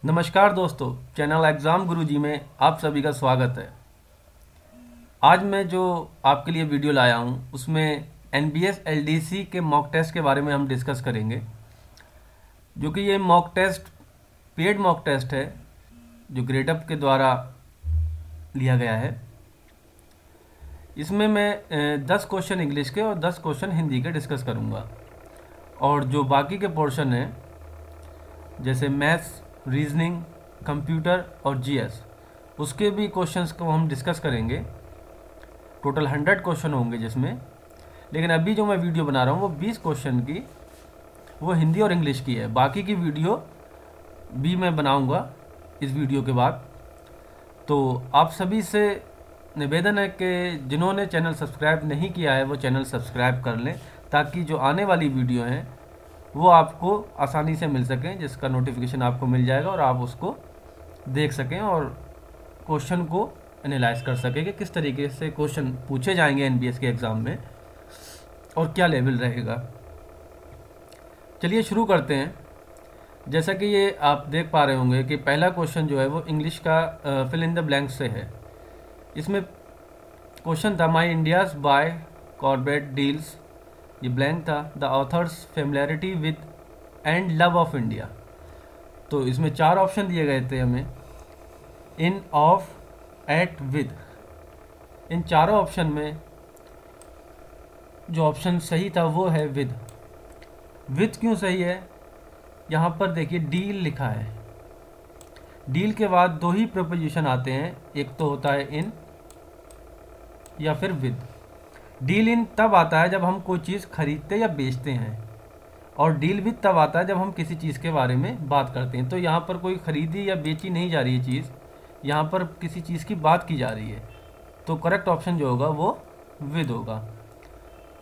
नमस्कार दोस्तों, channel exam गुरुजी में आप सभी का स्वागत है। आज मैं जो आपके लिए वीडियो लाया हूँ उसमें एनबीएस एलडीसी के मॉक टेस्ट के बारे में हम डिस्कस करेंगे। जो कि ये mock test paid mock test है जो ग्रेडअप के द्वारा लिया गया है। इसमें मैं 10 क्वेश्चन इंग्लिश के और 10 क्वेश्चन हिंदी के डिस्कस करूँगा, और जो बाकी के पोर्शन हैं जैसे मैथ्स, रीजनिंग, कंप्यूटर और जीएस, उसके भी क्वेश्चंस को हम डिस्कस करेंगे। टोटल 100 क्वेश्चन होंगे जिसमें, लेकिन अभी जो मैं वीडियो बना रहा हूँ वो 20 क्वेश्चन की, वो हिंदी और इंग्लिश की है। बाकी की वीडियो भी मैं बनाऊँगा इस वीडियो के बाद। तो आप सभी से निवेदन है कि जिन्होंने चैनल सब्सक्राइब नहीं किया है वो चैनल सब्सक्राइब कर लें, ताकि जो आने वाली वीडियो हैं वो आपको आसानी से मिल सकें, जिसका नोटिफिकेशन आपको मिल जाएगा और आप उसको देख सकें और क्वेश्चन को एनालाइज कर सकें कि किस तरीके से क्वेश्चन पूछे जाएंगे एनबीएस के एग्ज़ाम में और क्या लेवल रहेगा। चलिए शुरू करते हैं। जैसा कि ये आप देख पा रहे होंगे कि पहला क्वेश्चन जो है वो इंग्लिश का फिल इन द ब्लैंक से है। इसमें क्वेश्चन था माई इंडियाज बाय कॉर्बेट डील्स, ये ब्लैंक था, the author's familiarity with and love of India. तो इसमें 4 ऑप्शन दिए गए थे हमें, इन, ऑफ, एट, विद। इन चारों ऑप्शन में जो ऑप्शन सही था वो है विद। विद क्यों सही है? यहाँ पर देखिए डील लिखा है। डील के बाद 2 ही प्रपोजिशन आते हैं, एक तो होता है इन या फिर विद। डील इन तब आता है जब हम कोई चीज़ खरीदते या बेचते हैं, और डील विद तब आता है जब हम किसी चीज़ के बारे में बात करते हैं। तो यहाँ पर कोई खरीदी या बेची नहीं जा रही है चीज़, यहाँ पर किसी चीज़ की बात की जा रही है। तो करेक्ट ऑप्शन जो होगा वो विद होगा।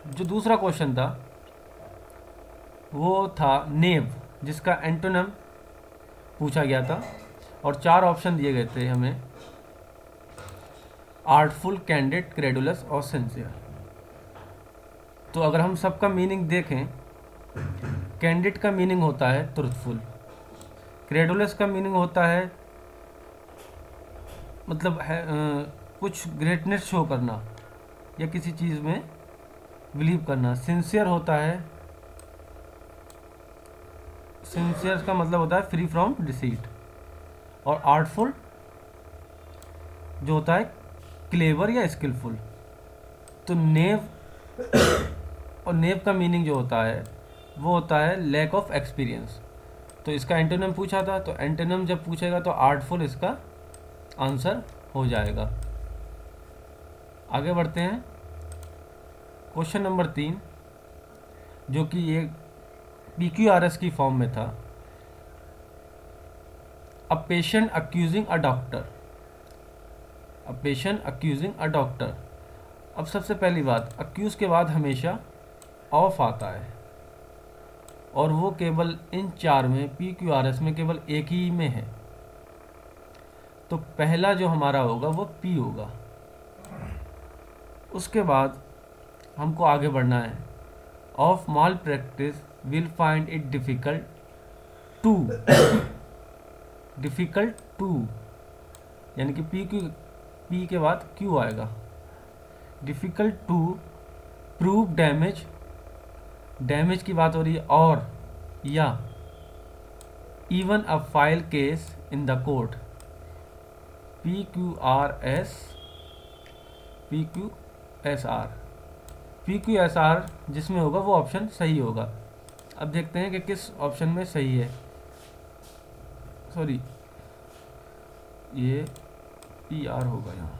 जो दूसरा क्वेश्चन था वो था नेव, जिसका एंटोनिम पूछा गया था, और 4 ऑप्शन दिए गए थे हमें, आर्टफुल, कैंडिड, क्रेडुलस और सिंसियर। तो अगर हम सबका मीनिंग देखें, कैंडिड का मीनिंग होता है ट्रुथफुल, क्रेडुलस का मीनिंग होता है मतलब है कुछ ग्रेटनेस शो करना या किसी चीज़ में बिलीव करना। सिंसियर होता है, सिंसियर का मतलब होता है फ्री फ्रॉम डिसीट। और आर्टफुल जो होता है क्लेवर या स्किलफुल। तो नेव और नेव का मीनिंग जो होता है वो होता है लैक ऑफ एक्सपीरियंस। तो इसका एंटोनिम पूछा था, तो एंटोनिम जब पूछेगा तो आर्टफुल इसका आंसर हो जाएगा। आगे बढ़ते हैं। क्वेश्चन नंबर 3, जो कि ये PQRS की फॉर्म में था। A patient accusing a doctor, a patient accusing a doctor. अब सबसे पहली बात, अक्यूज के बाद हमेशा ऑफ आता है, और वो केवल इन 4 में PQRS में केवल एक ही में है। तो पहला जो हमारा होगा वो P होगा। उसके बाद हमको आगे बढ़ना है। Of malpractice will find it difficult to, difficult to यानी कि P के बाद Q आएगा। Difficult to prove damage, damage की बात हो रही है, और या even a file case in the court. PQRS, PQSR, PQSR जिसमें होगा वो ऑप्शन सही होगा। अब देखते हैं कि किस ऑप्शन में सही है। सॉरी, ये PR होगा यहाँ।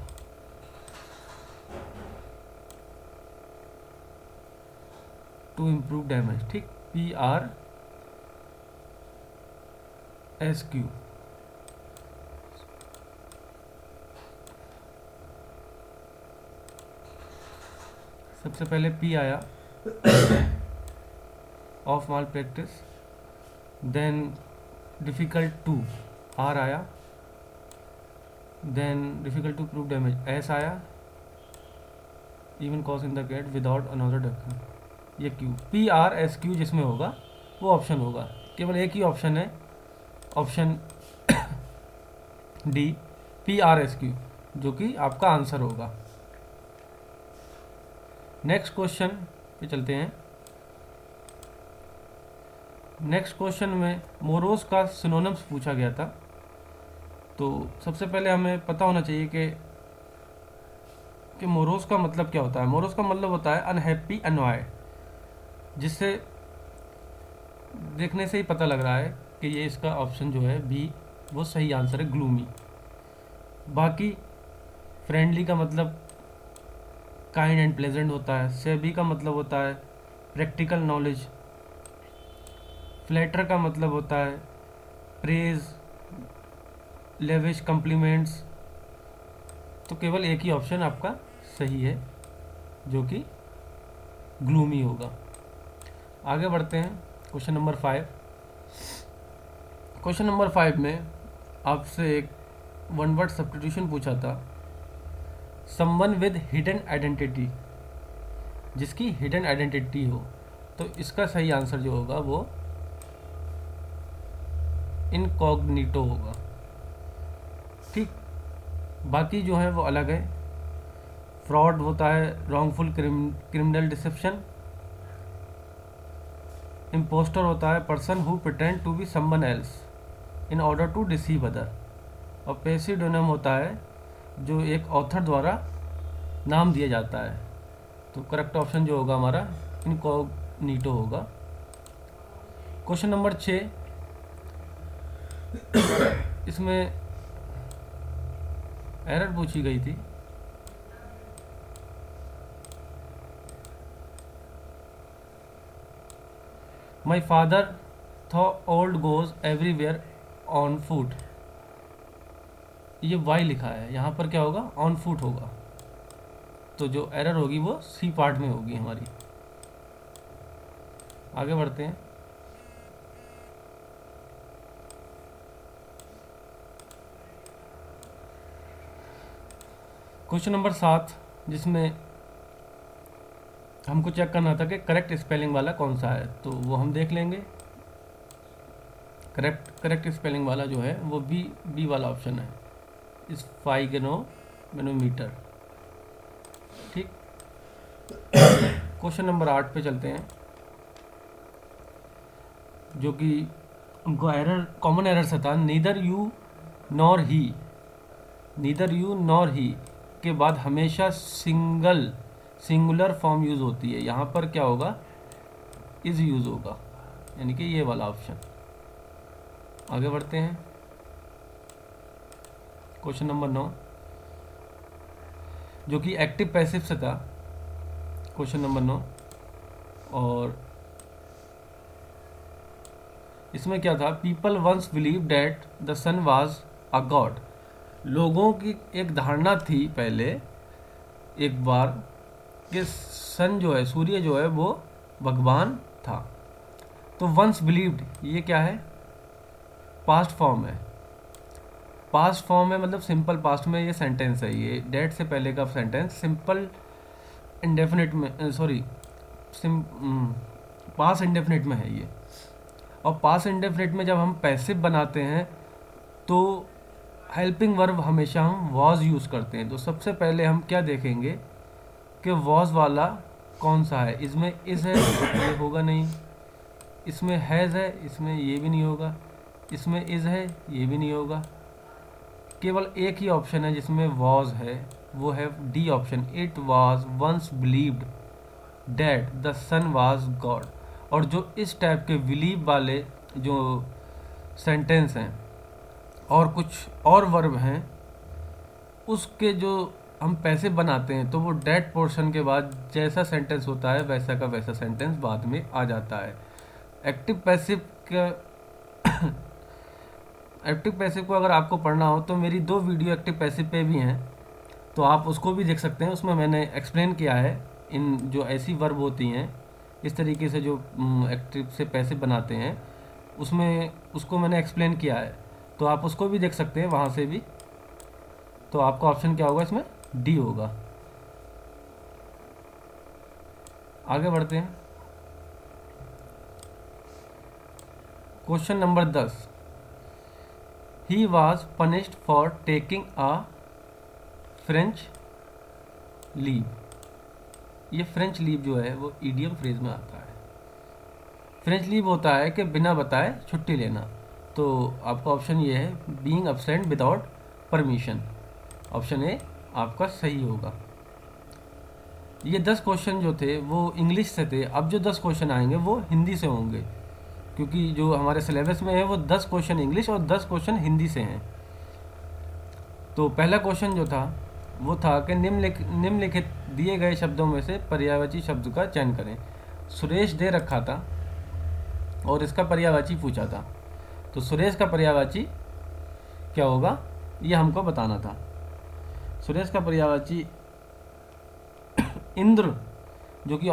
टू इम्प्रूव डैमेज, ठीक, PRSQ। सबसे पहले P आया, of malpractice, then difficult to R आया, then difficult to prove damage S आया, even cause in the gate without another document, ये Q, PRSQ जिसमें होगा वो ऑप्शन होगा। केवल एक ही ऑप्शन है, ऑप्शन डी PRSQ, जो कि आपका आंसर होगा। नेक्स्ट क्वेश्चन पे चलते हैं। नेक्स्ट क्वेश्चन में मोरोस का सिनोनिम्स पूछा गया था। तो सबसे पहले हमें पता होना चाहिए कि मोरोस का मतलब क्या होता है। मोरोस का मतलब होता है अनहैप्पी, अनॉयड, जिससे देखने से ही पता लग रहा है कि ये इसका ऑप्शन जो है बी वो सही आंसर है, ग्लूमी। बाकी फ्रेंडली का मतलब काइंड एंड प्लेजेंट होता है। सेबी का मतलब होता है प्रैक्टिकल नॉलेज। फ्लैटर का मतलब होता है प्रेज, लेविश कम्प्लीमेंट्स। तो केवल एक ही ऑप्शन आपका सही है, जो कि ग्लूमी होगा। आगे बढ़ते हैं क्वेश्चन नंबर 5। क्वेश्चन नंबर 5 में आपसे एक वन वर्ड सब्स्टिट्यूशन पूछा था। समवन विद हिडन आइडेंटिटी, जिसकी हिडन आइडेंटिटी हो, तो इसका सही आंसर जो होगा वो इनकॉग्निटो होगा। ठीक, बाकी जो है वो अलग है। फ्रॉड होता है रॉन्गफुल क्रिमिनल डिसेप्शन। इम्पोस्टर होता है person who pretend to be someone else in order to deceive other. और पेसिडोनिम होता है जो एक ऑथर द्वारा नाम दिया जाता है। तो करेक्ट ऑप्शन जो होगा हमारा इनकॉग्निटो होगा। क्वेश्चन नंबर 6, इसमें एरर पूछी गई थी। My father thaw old goes everywhere on foot. ये वाई लिखा है, यहाँ पर क्या होगा, ऑन फुट होगा। तो जो एरर होगी वो सी पार्ट में होगी हमारी। आगे बढ़ते हैं। क्वेश्चन नंबर 7, जिसमें हमको चेक करना था कि करेक्ट स्पेलिंग वाला कौन सा है, तो वो हम देख लेंगे। करेक्ट स्पेलिंग वाला जो है वो बी वाला ऑप्शन है, इस फाइगनोमीटर। ठीक, क्वेश्चन नंबर 8 पे चलते हैं, जो कि उनको एरर, कॉमन एरर था। नीदर यू नॉर ही के बाद हमेशा सिंगुलर फॉर्म यूज होती है। यहाँ पर क्या होगा, इज यूज होगा, यानी कि ये वाला ऑप्शन। आगे बढ़ते हैं। क्वेश्चन नंबर 9, जो कि एक्टिव पैसिव से था, क्वेश्चन नंबर 9। और इसमें क्या था, people once believe that the sun was a god. लोगों की एक धारणा थी पहले एक बार कि सन जो है, सूर्य जो है वो भगवान था। तो वंस बिलीव्ड ये क्या है, पास्ट फॉर्म है। पास्ट फॉर्म है मतलब सिंपल पास्ट में ये सेंटेंस है। ये डेट से पहले का सेंटेंस सिंपल इंडेफिनिट में, सॉरी पास्ट इंडेफिनिट में है ये। और पास्ट इंडेफिनिट में जब हम पैसिव बनाते हैं तो हेल्पिंग वर्ब हमेशा हम वॉज यूज़ करते हैं। तो सबसे पहले हम क्या देखेंगे कि वॉज वाला कौन सा है। इसमें इज़ है, ये होगा नहीं। इसमें हैज़ है, इसमें ये भी नहीं होगा। इसमें इज़ है, ये भी नहीं होगा। केवल एक ही ऑप्शन है जिसमें वॉज है, वो है D option, it was once believed that the sun was god. और जो इस टाइप के बिलीव वाले जो सेंटेंस हैं और कुछ और वर्ब हैं, उसके जो हम पैसे बनाते हैं तो वो डैट पोर्शन के बाद जैसा सेंटेंस होता है वैसा का वैसा सेंटेंस बाद में आ जाता है। एक्टिव पैसिव को अगर आपको पढ़ना हो तो मेरी 2 वीडियो एक्टिव पैसिव पे भी हैं, तो आप उसको भी देख सकते हैं। उसमें मैंने एक्सप्लेन किया है इन जो ऐसी वर्ब होती हैं, इस तरीके से जो एक्टिव से पैसिव बनाते हैं, उसमें उसको मैंने एक्सप्लेन किया है, तो आप उसको भी देख सकते हैं वहाँ से भी। तो आपका ऑप्शन क्या होगा, इसमें डी होगा। आगे बढ़ते हैं। Question number 10, he was punished for taking a French leave. ये फ्रेंच लीव जो है वो ईडियम फ्रेज में आता है। फ्रेंच लीव होता है कि बिना बताए छुट्टी लेना। तो आपका ऑप्शन ये है being absent without permission. Option A आपका सही होगा। ये 10 क्वेश्चन जो थे वो इंग्लिश से थे। अब जो 10 क्वेश्चन आएंगे वो हिंदी से होंगे, क्योंकि जो हमारे सिलेबस में है वो 10 क्वेश्चन इंग्लिश और 10 क्वेश्चन हिंदी से हैं। तो पहला क्वेश्चन जो था वो था कि निम्नलिखित दिए गए शब्दों में से पर्यायवाची शब्द का चयन करें। सुरेश दे रखा था और इसका पर्यायवाची पूछा था। तो सुरेश का पर्यायवाची क्या होगा ये हमको बताना था। सुरेश का पर्यायवाची इंद्र, जो कि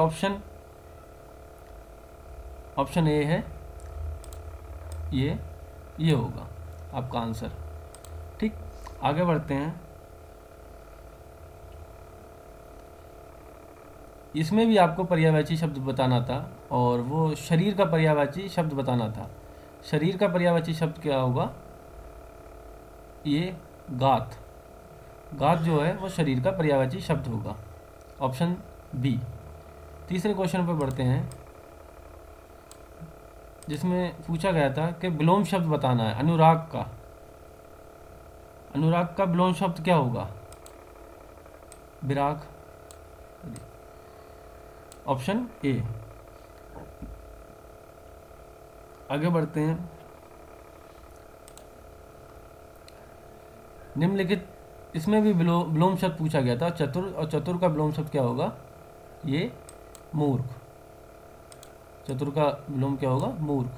ऑप्शन ए है, ये होगा आपका आंसर। ठीक, आगे बढ़ते हैं। इसमें भी आपको पर्यायवाची शब्द बताना था और वो शरीर का पर्यायवाची शब्द बताना था। शरीर का पर्यायवाची शब्द क्या होगा? ये गात। गात जो है वो शरीर का पर्यायवाची शब्द होगा। Option B. तीसरे क्वेश्चन पर बढ़ते हैं, जिसमें पूछा गया था कि विलोम शब्द बताना है अनुराग का। अनुराग का विलोम शब्द क्या होगा? विराग। Option A. आगे बढ़ते हैं। निम्नलिखित, इसमें भी विलोम शब्द पूछा गया था चतुर, और चतुर का विलोम शब्द क्या होगा? ये मूर्ख। चतुर का विलोम क्या होगा? मूर्ख।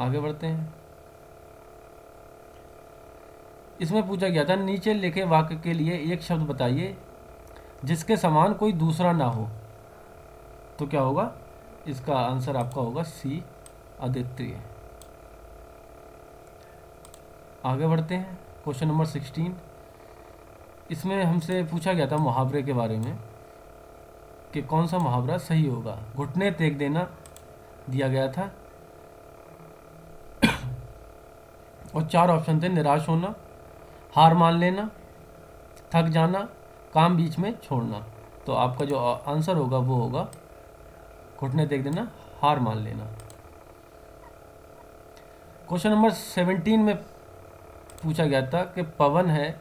आगे बढ़ते हैं। इसमें पूछा गया था नीचे लिखे वाक्य के लिए एक शब्द बताइए जिसके समान कोई दूसरा ना हो। तो क्या होगा? इसका आंसर आपका होगा सी, अद्वितीय। आगे बढ़ते हैं। Question number 16। इसमें हमसे पूछा गया था मुहावरे के बारे में कि कौन सा मुहावरा सही होगा। घुटने टेक देना दिया गया था और 4 ऑप्शन थे, निराश होना, हार मान लेना, थक जाना, काम बीच में छोड़ना। तो आपका जो आंसर होगा वो होगा घुटने टेक देना, हार मान लेना। क्वेश्चन नंबर 17 में पूछा गया था कि पवन है,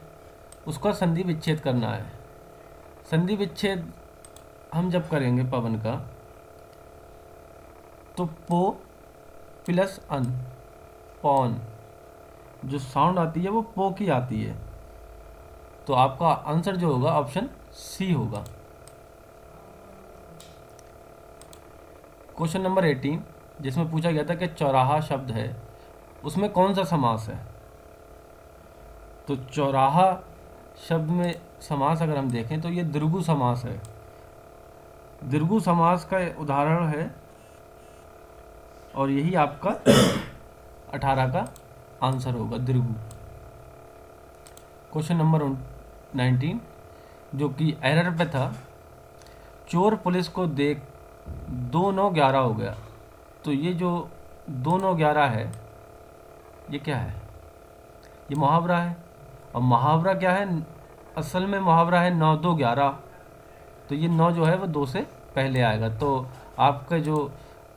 उसका संधि विच्छेद करना है। संधि विच्छेद हम जब करेंगे पवन का, तो पो प्लस अन, पौन, जो साउंड आती है वो पो की आती है। तो आपका आंसर जो होगा ऑप्शन सी होगा। क्वेश्चन नंबर 18, जिसमें पूछा गया था कि चौराहा शब्द है, उसमें कौन सा समास है। तो चौराहा शब्द में समास अगर हम देखें तो ये दीर्घु समास है। दीर्घु समास का उदाहरण है और यही आपका 18 का आंसर होगा, दीर्घु। क्वेश्चन नंबर 19, जो कि एरर पे था, चोर पुलिस को देख 2-9-11 हो गया। तो ये जो 2-9-11 है ये क्या है? ये मुहावरा है। और मुहावरा क्या है? असल में मुहावरा है 9-2-11। तो ये 9 जो है वो 2 से पहले आएगा। तो आपका जो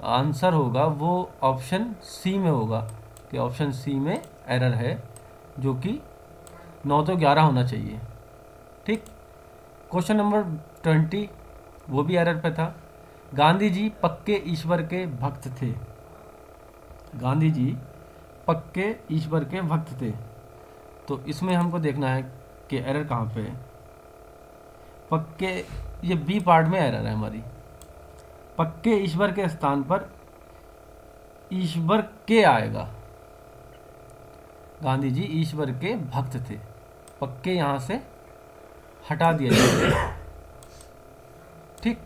आंसर होगा वो ऑप्शन सी में होगा कि ऑप्शन सी में एरर है, जो कि 9-2-11 होना चाहिए। ठीक। क्वेश्चन नंबर 20, वो भी एरर पे था। गांधी जी पक्के ईश्वर के भक्त थे। गांधी जी पक्के ईश्वर के भक्त थे। तो इसमें हमको देखना है कि एरर कहाँ पे है। पक्के, ये बी पार्ट में एरर है हमारी। पक्के ईश्वर के स्थान पर ईश्वर के आएगा। गांधी जी ईश्वर के भक्त थे, पक्के यहाँ से हटा दिया जाए। ठीक।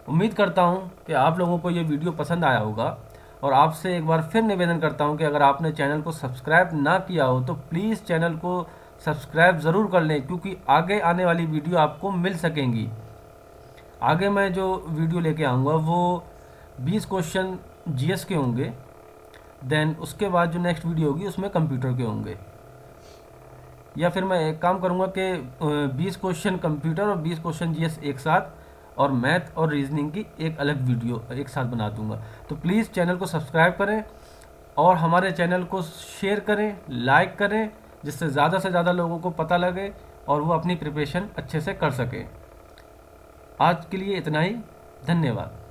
उम्मीद करता हूँ कि आप लोगों को ये वीडियो पसंद आया होगा और आपसे एक बार फिर निवेदन करता हूँ कि अगर आपने चैनल को सब्सक्राइब ना किया हो तो प्लीज़ चैनल को सब्सक्राइब ज़रूर कर लें, क्योंकि आगे आने वाली वीडियो आपको मिल सकेंगी। आगे मैं जो वीडियो लेके आऊँगा वो 20 क्वेश्चन जीएस के होंगे, देन उसके बाद जो नेक्स्ट वीडियो होगी उसमें कंप्यूटर के होंगे। या फिर मैं एक काम करूँगा कि 20 क्वेश्चन कंप्यूटर और 20 क्वेश्चन जीएस एक साथ, और मैथ और रीजनिंग की एक अलग वीडियो एक साथ बना दूंगा। तो प्लीज़ चैनल को सब्सक्राइब करें और हमारे चैनल को शेयर करें, लाइक करें, जिससे ज़्यादा से ज़्यादा लोगों को पता लगे और वो अपनी प्रिपरेशन अच्छे से कर सकें। आज के लिए इतना ही, धन्यवाद।